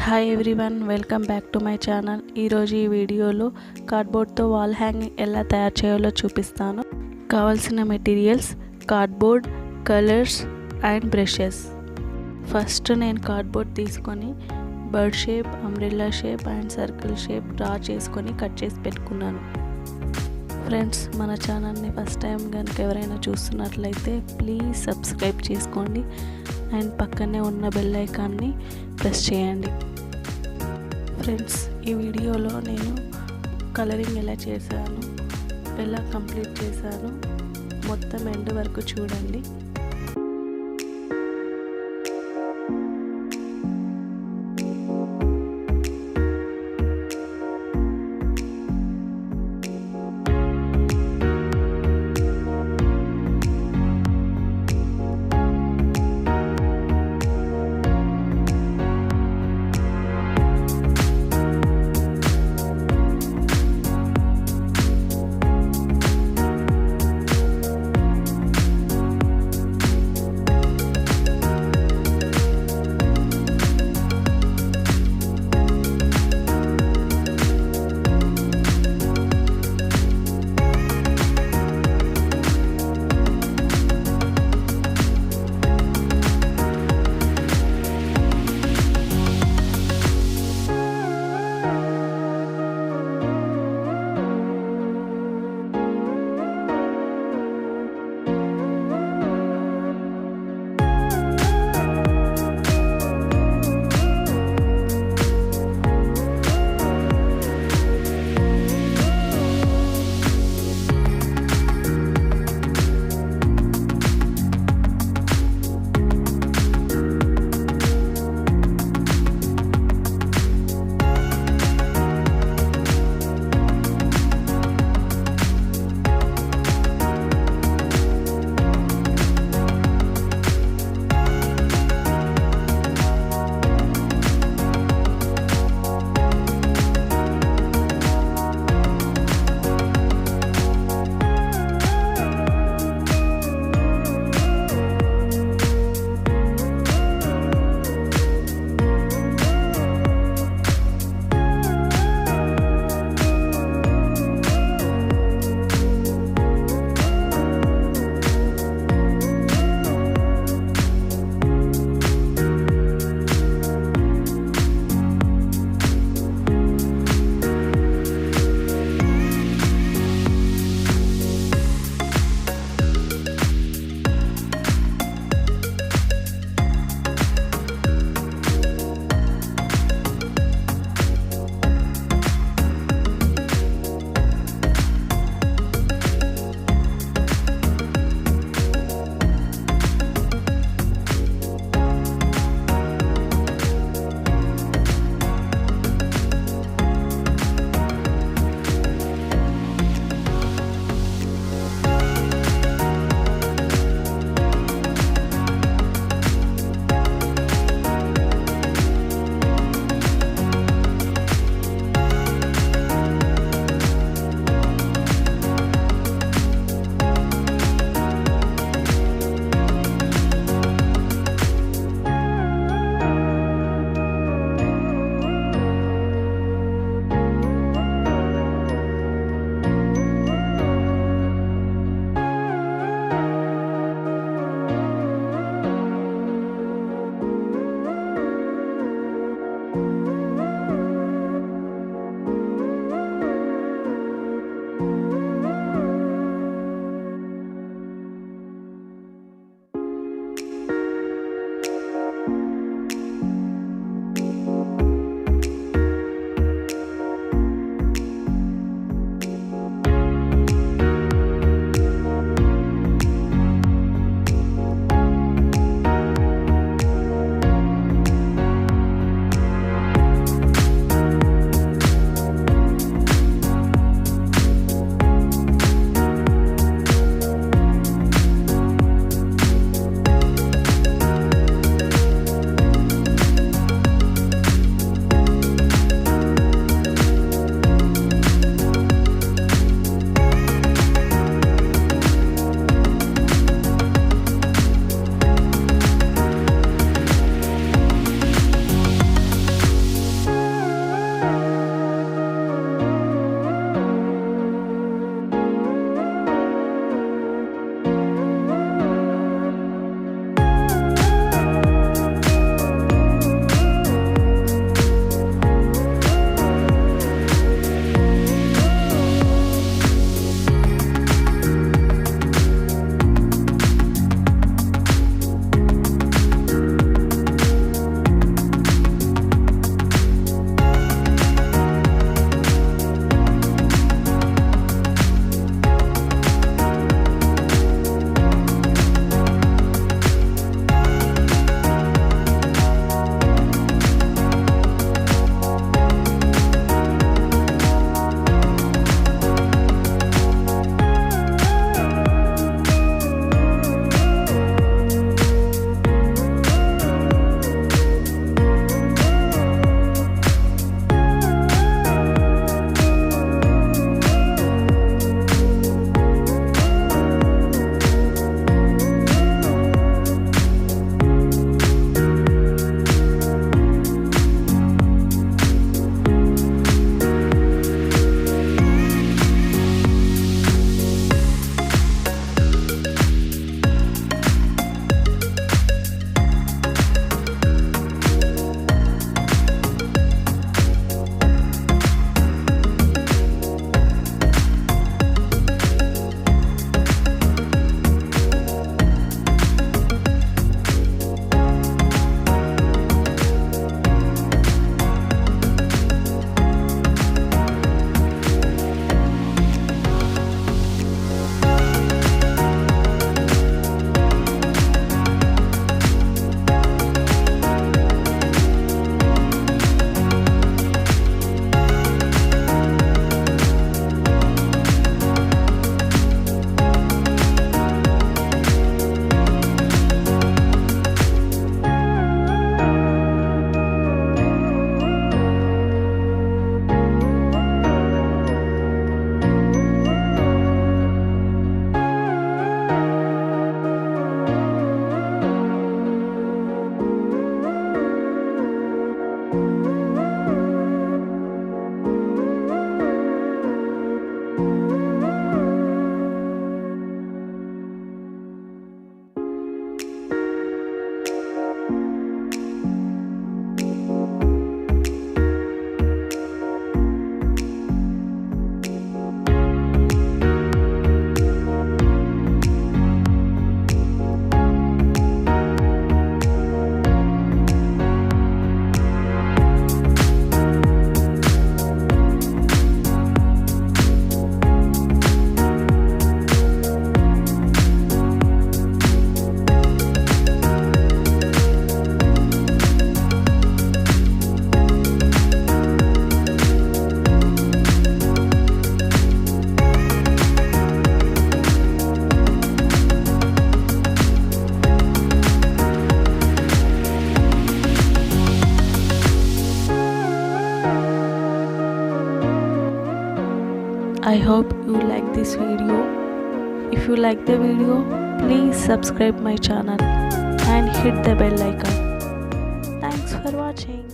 Hi everyone, welcome back to my channel. ఈరోజు ఈ వీడియోలో కార్డ్బోర్డ్తో వాల్ హ్యాంగింగ్ ఎలా తయారు చేయాలో చూపిస్తాను. కావాల్సిన materials cardboard, colours and brushes. First నేను కార్డ్బోర్డ్ తీసుకొని bird shape, umbrella shape and circle shape draw చేసుకొని కట్ చేసి పెట్టుకున్నాను. ఫ్రెండ్స్, మన ఛానల్ని ఫస్ట్ టైం కనుక ఎవరైనా చూస్తున్నట్లయితే ప్లీజ్ సబ్స్క్రైబ్ చేసుకోండి అండ్ పక్కనే ఉన్న బెల్ ఐకాన్ని ప్రెస్ చేయండి. ఫ్రెండ్స్, ఈ వీడియోలో నేను కలరింగ్ ఎలా చేశాను, ఎలా కంప్లీట్ చేశాను మొత్తం ఎండ్ వరకు చూడండి. I hope you like this video. If you like the video, please subscribe my channel and hit the bell icon. Thanks for watching.